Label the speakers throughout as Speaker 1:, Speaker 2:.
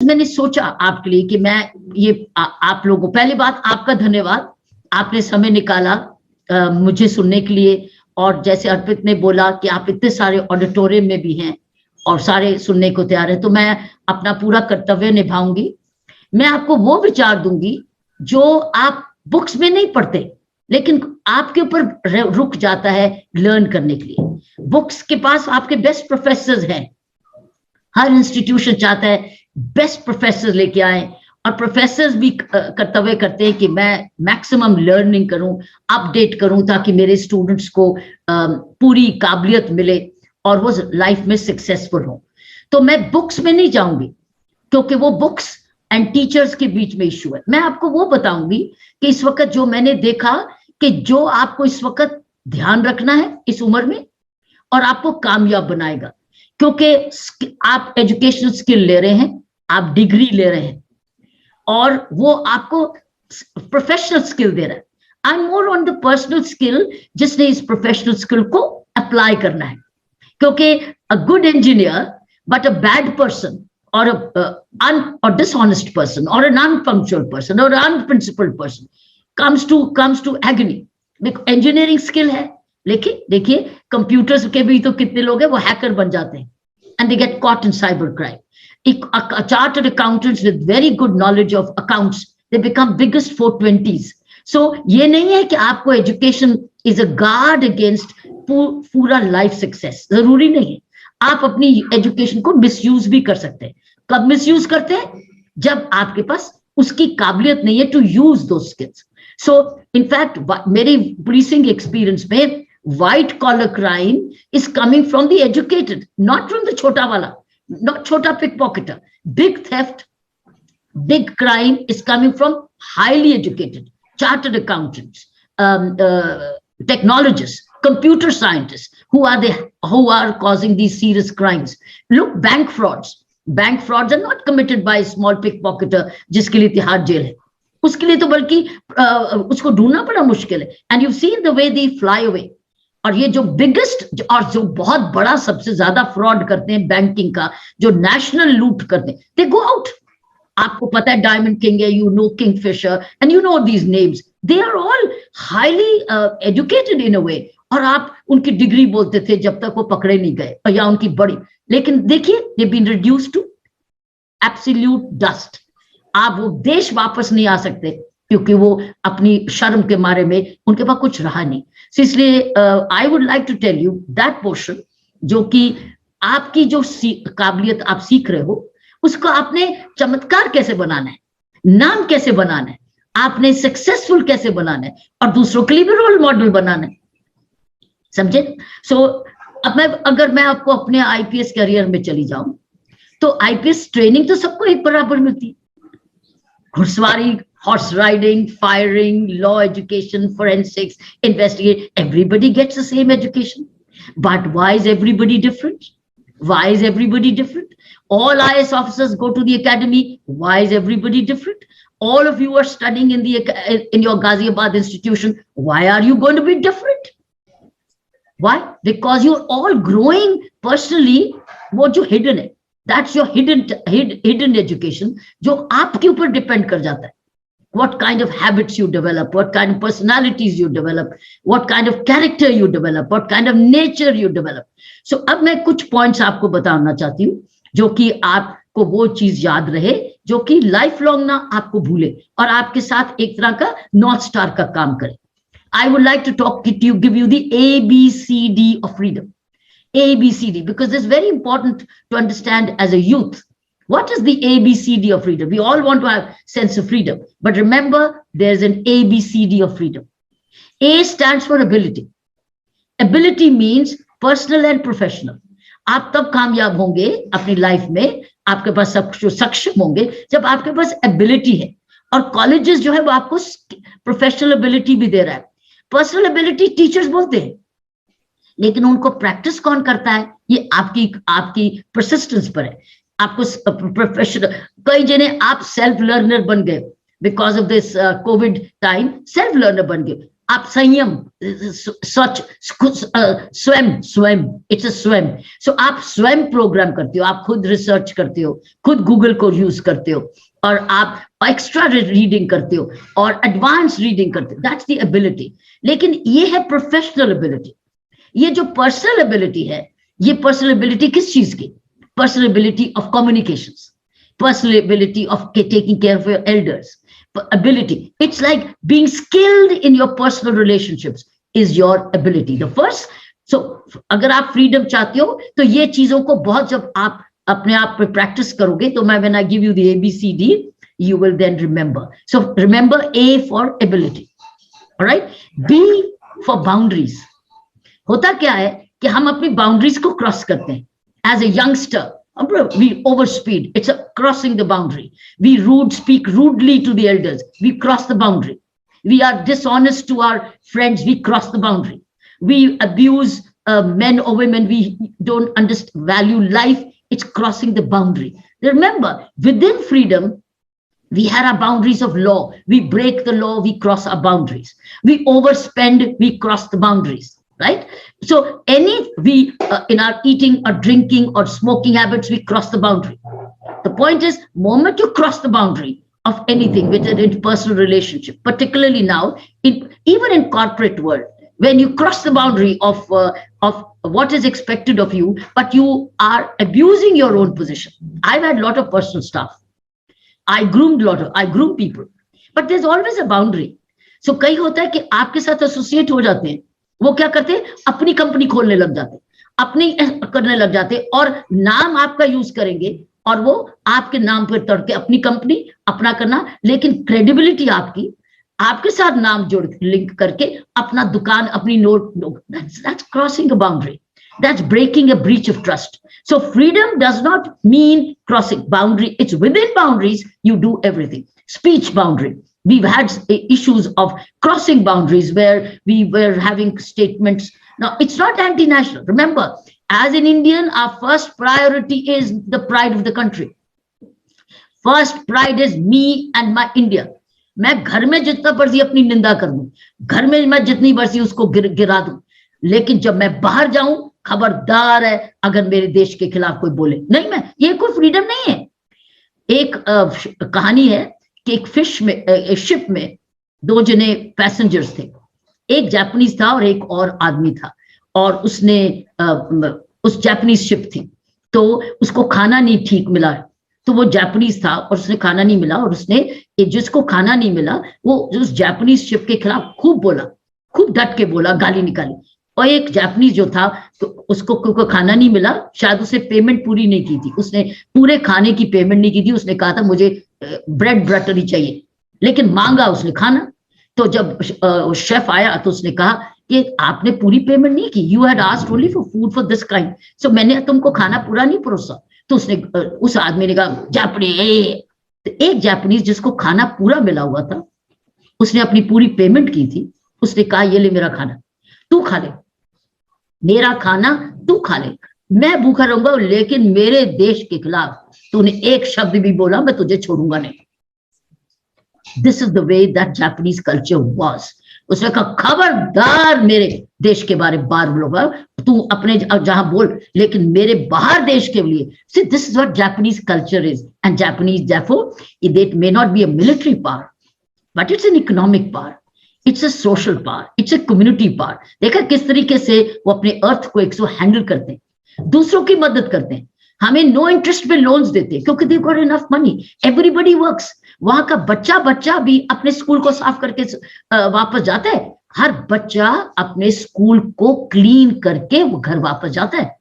Speaker 1: मैंने सोचा आपके लिए कि मैं ये आप लोगों, पहली बात आपका धन्यवाद, आपने समय निकाला मुझे सुनने के लिए। और जैसे अर्पित ने बोला कि आप इतने सारे ऑडिटोरियम में भी हैं और सारे सुनने को तैयार है, तो मैं अपना पूरा कर्तव्य निभाऊंगी। मैं आपको वो विचार दूंगी जो आप बुक्स में नहीं पढ़ते, लेकिन आपके ऊपर रुक जाता है लर्न करने के लिए। बुक्स के पास आपके बेस्ट प्रोफेसर्स हैं, हर इंस्टीट्यूशन चाहता है बेस्ट प्रोफेसर लेके आए, और प्रोफेसर्स भी कर्तव्य करते हैं कि मैं मैक्सिमम लर्निंग करूं, अपडेट करूं, ताकि मेरे स्टूडेंट्स को पूरी काबिलियत मिले और वो लाइफ में सक्सेसफुल हो। तो मैं बुक्स में नहीं जाऊंगी, क्योंकि वो बुक्स एंड टीचर्स के बीच में इश्यू है। मैं आपको वो बताऊंगी कि इस वक्त जो मैंने देखा कि जो आपको इस वक्त ध्यान रखना है इस उम्र में और आपको कामयाब बनाएगा, क्योंकि आप एजुकेशनल स्किल ले रहे हैं, आप डिग्री ले रहे हैं, और वो आपको प्रोफेशनल स्किल दे रहा है। I am more on the personal skill, जिसने इस प्रोफेशनल स्किल को अप्लाई करना है, क्योंकि a good engineer but a bad person or a dishonest person or an unpunctual person or an unprincipled person comes to agony. engineering skill है, लेकिन देखिए computers के भी तो कितने लोग हैं वो हैकर बन जाते हैं and they get caught in cyber crime. A chartered accountants with very good knowledge of accounts, they become biggest 420s. So ये नहीं है कि आपको education is a guard against पूरा लाइफ सक्सेस, जरूरी नहीं है। आप अपनी एजुकेशन को मिसयूज भी कर सकते हैं। कब मिसयूज करते हैं? जब आपके पास उसकी काबिलियत नहीं है to use those skills. So in fact मेरी पुलिसिंग एक्सपीरियंस में white collar crime is coming from the educated, not from the छोटा वाला, नॉट छोटा pick pocketer. Big theft, big crime is coming from highly educated, chartered accountants, technologists, computer scientists, who are causing these serious crimes. Look, bank frauds are not committed by a small pickpocketer जिसके लिए Tihar jail है, उसके लिए तो बल्कि उसको ढूंढना बड़ा मुश्किल है। And you've seen the way they fly away. और ये जो बिगेस्ट और जो बहुत बड़ा सबसे ज्यादा फ्रॉड करते हैं बैंकिंग का, जो नेशनल लूट करते हैं, they go out. आपको पता है डायमंड किंग है, you know Kingfisher, and you know these names, they are all highly educated in a way, और आप उनकी डिग्री बोलते थे जब तक वो पकड़े नहीं गए, या उनकी बड़ी, लेकिन देखिए they been reduced to absolute dust. आप वो देश वापस नहीं आ सकते क्योंकि वो अपनी शर्म के मारे में उनके पास कुछ रहा नहीं। so, इसलिए I would like to tell you that portion, जो कि आपकी जो काबिलियत आप सीख रहे हो, उसको आपने चमत्कार कैसे बनाना है, नाम कैसे बनाना है, आपने सक्सेसफुल कैसे बनाना है, और दूसरों के लिए भी रोल मॉडल बनाना है, समझे? सो अब अगर मैं आपको अपने आईपीएस करियर में चली जाऊं, तो आईपीएस ट्रेनिंग तो सबको एक बराबर मिलती है। घुड़सवारी, horse riding, firing, law education, forensics, investigate, everybody gets the same education. But why is everybody different? Why is everybody different? All IAS officers go to the academy. Why is everybody different? All of you are studying in your Ghaziabad institution. Why are you going to be different? Why? Because you're all growing personally. वो जो hidden है, that's your hidden education, जो आपके ऊपर depend कर जाता है। What kind of habits you develop, what kind of personalities you develop, what kind of character you develop, what kind of nature you develop. So अब मैं कुछ points आपको बताना चाहती हूँ, जो कि आपको वो चीज याद रहे, जो कि लाइफ लॉन्ग ना आपको भूले और आपके साथ एक तरह का नॉर्थ स्टार का काम करे। I would like to give you the ABCD of freedom. ABCD, because it's very important to understand as a youth. What is the ABCD of freedom? We all want to have sense of freedom, but remember there's an ABCD of freedom. A stands for ability. Ability means personal and professional. आप तब कामयाब होंगे अपनी life में, आपके पास सब सक्षम होंगे जब आपके पास एबिलिटी है, और कॉलेजेस जो है वो आपको प्रोफेशनल एबिलिटी भी दे रहा है। पर्सनल एबिलिटी टीचर्स बोलते हैं, लेकिन उनको प्रैक्टिस कौन करता है, ये आपकी परसिस्टेंस पर है। आपको प्रोफेशनल, कई जने आप सेल्फ लर्नर बन गए because of this Covid time, self learner बन गए, आप संयम, सच, स्वयं स्वयं, इट्स अ स्वयं। सो आप स्वयं प्रोग्राम करते हो, आप खुद रिसर्च करते हो, खुद गूगल को यूज करते हो, और आप एक्स्ट्रा रीडिंग करते हो और एडवांस रीडिंग करते हो, दैट्स द एबिलिटी। लेकिन ये है प्रोफेशनल एबिलिटी। ये जो पर्सनल एबिलिटी है, ये पर्सनल एबिलिटी किस चीज की? Personal ability of communications, personal ability of taking care of your elders, ability. It's like being skilled in your personal relationships is your ability. The first, so अगर आप freedom चाहते हो तो ये चीजों को बहुत, जब आप अपने आप पे practice करोगे तो मैं, when I give you the ABCD, you will then remember. So remember A for ability, all right? B for boundaries. होता क्या है कि हम अपनी boundaries को cross करते हैं as a youngster. We overspeed. It's a crossing the boundary. We speak rudely to the elders. We cross the boundary. We are dishonest to our friends. We cross the boundary. We abuse men or women. We don't value life. It's crossing the boundary. Remember, within freedom, we have our boundaries of law. We break the law. We cross our boundaries. We overspend. We cross the boundaries. Right? So we in our eating or drinking or smoking habits, we cross the boundary. The point is, moment you cross the boundary of anything within a personal relationship, particularly now, even in corporate world, when you cross the boundary of what is expected of you, but you are abusing your own position. I've had a lot of personal stuff. I groom people, but there's always a boundary. So कई होता है कि आपके साथ associate हो जाते हैं, वो क्या करते हैं, अपनी कंपनी खोलने लग जाते, अपनी करने लग जाते, और नाम आपका यूज करेंगे, और वो आपके नाम पर तड़के अपनी कंपनी अपना करना, लेकिन क्रेडिबिलिटी आपकी, आपके साथ नाम जोड़ लिंक करके अपना दुकान, अपनी note, that's crossing a boundary. That's breaking a breach of trust. So freedom does not mean crossing boundary. It's within boundaries. You do everything. Speech boundary. We've had issues of crossing boundaries where we were having statements. Now, it's not anti-national. Remember, as an Indian, our first priority is the pride of the country. First pride is me and my India. मैं घर में जितना मर्जी अपनी निंदा कर दूं, घर में मैं जितनी मर्जी उसको गिरा दूं, लेकिन जब मैं बाहर जाऊं, खबरदार है अगर मेरे देश के खिलाफ कोई बोले, नहीं, मैं, ये कोई फ्रीडम नहीं है। एक कहानी है कि एक शिप में दो जने पैसेंजर्स थे, एक जापानीज था और एक और आदमी था, और उसने उस जापानीज शिप थी, तो उसको खाना नहीं ठीक मिला, तो वो जापानीज था और उसने खाना नहीं मिला, और उसने जिसको खाना नहीं मिला वो उस जापानीज शिप के खिलाफ खूब बोला, खूब डट के बोला, गाली निकाली। और एक जापानीज जो था, तो उसको खाना नहीं मिला, शायद उसने पेमेंट पूरी नहीं की थी, उसने पूरे खाने की पेमेंट नहीं की थी, उसने कहा था मुझे ब्रेड बटर ही चाहिए, लेकिन मांगा उसने खाना। तो जब शेफ आया तो उसने कहा कि आपने पूरी पेमेंट नहीं की, you had asked only for food for this kind, so मैंने तुमको खाना पूरा नहीं परोसा। तो उसने, उस आदमी ने कहा जापानी, एक जापानीज जिसको खाना पूरा मिला हुआ था, उसने अपनी पूरी पेमेंट की थी, उसने कहा ये ले मेरा खाना, तू खा ले, मेरा खाना तू खा ले, मैं भूखा रहूंगा, लेकिन मेरे देश के खिलाफ तूने एक शब्द भी बोला, मैं तुझे छोड़ूंगा नहीं। This is the way that Japanese culture was. उसने कहा खबरदार मेरे देश के बारे में बार बोलूंगा, तू अपने जहां बोल, लेकिन मेरे बाहर देश के लिए। See, this is what Japanese culture is, and Japanese, therefore, it may not be a military power, but it's an economic power. It's a social power. It's a community power. देखा किस तरीके से वो अपने अर्थ को 100 हैंडल करते हैं, दूसरों की मदद करते हैं, हमें नो इंटरेस्ट पे लोन्स देते हैं, क्योंकि they've got enough money. Everybody works. वहां का बच्चा भी अपने स्कूल को साफ करके वापस जाता है, हर बच्चा अपने स्कूल को क्लीन करके वो घर वापस जाता है।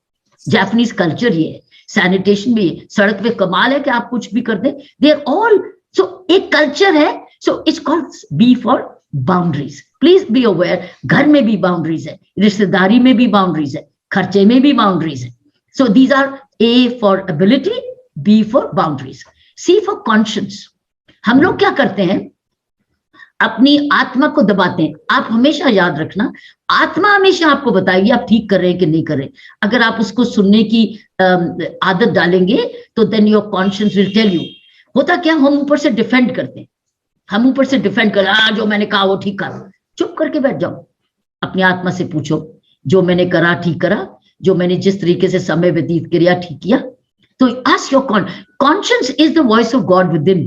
Speaker 1: जापानीज कल्चर ये है, सैनिटेशन भी है, सड़क पे कमाल है कि आप कुछ भी कर दें, दे आर ऑल, सो एक कल्चर है, so it's called B for boundaries. Please be aware, घर में भी बाउंड्रीज है, रिश्तेदारी में भी बाउंड्रीज है, खर्चे में भी बाउंड्रीज है। So these are A for ability, B for boundaries, C for conscience. हम लोग क्या करते हैं, अपनी आत्मा को दबाते हैं। आप हमेशा याद रखना, आत्मा हमेशा आपको बताएगी आप ठीक कर रहे हैं कि नहीं कर रहे। अगर आप उसको सुनने की आदत डालेंगे तो then your conscience will tell you. होता क्या, हम ऊपर से डिफेंड करते हैं, हम ऊपर से डिफेंड कर, जो मैंने कहा वो ठीक कर, चुप करके बैठ जाओ, अपनी आत्मा से पूछो जो मैंने करा ठीक करा, जो मैंने जिस तरीके से समय व्यतीत किया ठीक किया। तो ask your conscience is the voice of God within,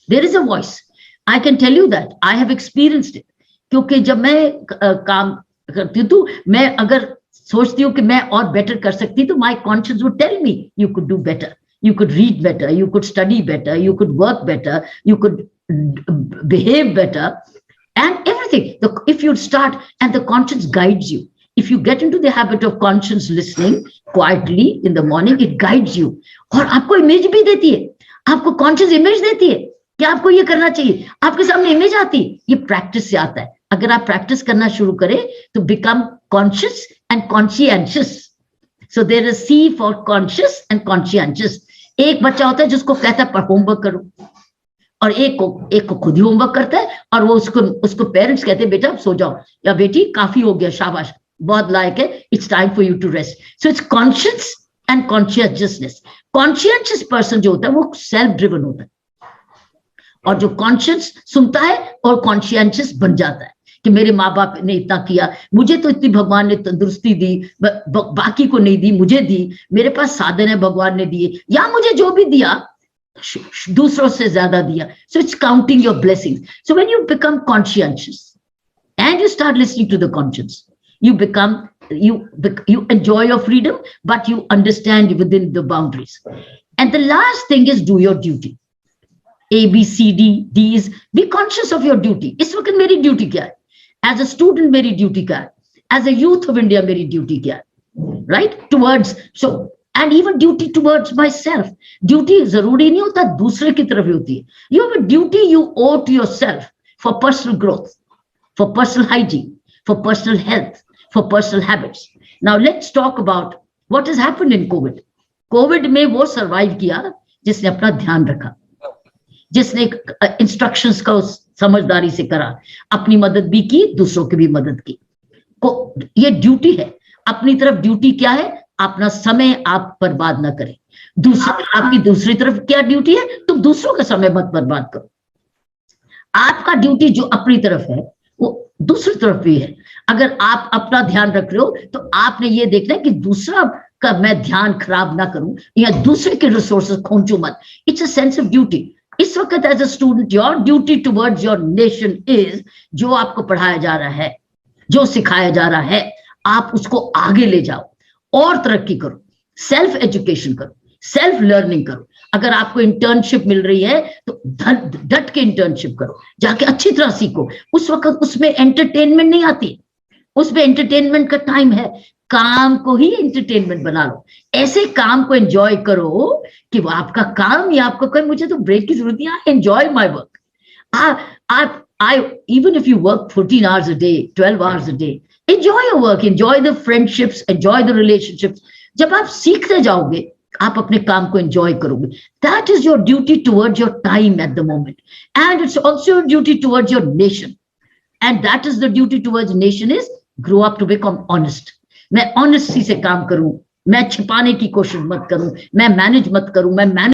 Speaker 1: there is a voice, I can tell you that, I have experienced it. क्योंकि जब मैं काम करती हूँ तो मैं अगर सोचती हूँ कि मैं और बेटर कर सकती, तो my conscience would tell me you could do better, you could read better, you could study better, you could work better, you could behave better, and everything. If you start and the conscience guides you, if you get into the habit of conscience listening quietly in the morning, it guides you. और आपको image भी देती है, आपको conscious image देती है कि आपको ये करना चाहिए, आपके सामने इमेज आती है। ये प्रैक्टिस से आता है। अगर आप प्रैक्टिस करना शुरू करें तो become conscious and conscientious. So there is C for conscious and conscientious. एक बच्चा होता है जिसको कहता है होमवर्क करो, और एक को खुद ही होमवर्क करता है, और वो उसको पेरेंट्स कहते हैं बेटा अब सो जाओ, या बेटी काफी हो गया, शाबाश, बहुत लायक है, it's time for you to rest. So it's conscious and consciousness. Conscientious person जो होता है वो सेल्फ ड्रिवन होता है, और जो कॉन्शियस सुनता है और कॉन्शियंशियस बन जाता है कि मेरे माँ बाप ने इतना किया, मुझे तो इतनी भगवान ने तंदुरुस्ती दी, बाकी को नहीं दी, मुझे दी, मेरे पास साधन है भगवान ने दिए, या मुझे जो भी दिया दूसरों से ज्यादा दिया। So it's counting your blessings. So when you become conscientious and you start listening to the conscience, you become you enjoy your freedom, but you understand within the boundaries. And the last thing is do your duty. A B C D D is be conscious of your duty. इस वक्त मेरी duty क्या है, as a student मेरी duty क्या है, as a youth of India मेरी duty क्या है, right, towards, so and even duty towards myself. Duty जरूरी नहीं होता दूसरे की तरफ होती है, you have a duty you owe to yourself for personal growth, for personal hygiene, for personal health, for personal habits. Now let's talk about what has happened in COVID. COVID में वो survive किया जिसने अपना ध्यान रखा, जिसने instructions का समझदारी से करा, अपनी मदद भी की, दूसरों की भी मदद की। ये ड्यूटी है, अपनी तरफ ड्यूटी क्या है, अपना समय आप बर्बाद ना करें। आपकी दूसरी तरफ क्या ड्यूटी है, तुम दूसरों का समय मत बर्बाद करो। आपका ड्यूटी जो अपनी तरफ है वो दूसरी तरफ भी है। अगर आप अपना ध्यान रख रहे हो तो आपने ये देखना है कि दूसरा का मैं ध्यान खराब ना करूं, या दूसरे के रिसोर्सेज खोंचू मत। It's a sense of duty. इस वक्त as a student your duty towards your nation is, जो आपको पढ़ाया जा रहा है, जो सिखाया जा रहा है, आप उसको आगे ले जाओ और तरक्की करो, सेल्फ एजुकेशन करो, सेल्फ लर्निंग करो। अगर आपको इंटर्नशिप मिल रही है तो डट के इंटर्नशिप करो, जाके अच्छी तरह सीखो। उस वक्त उसमें एंटरटेनमेंट नहीं आती, उसमें एंटरटेनमेंट का टाइम है, काम को ही एंटरटेनमेंट बना लो। ऐसे काम को एंजॉय करो कि वो आपका काम, या आपको कहे मुझे तो ब्रेक की जरूरत नहीं, I enjoy my work. Even if you work 14 hours a day, 12 hours a day, enjoy your work, enjoy the friendships, enjoy the relationships. जब आप सीखते जाओगे आप अपने काम को एंजॉय करोगे। That is your duty towards your time at the moment, and it's also your duty towards your nation, and that is the duty towards nation is grow up to become honest. मैं honesty से काम करूं, मैं छिपाने की कोशिश मत करूं, मैं मैनेज मत करूं, मैं मैनेज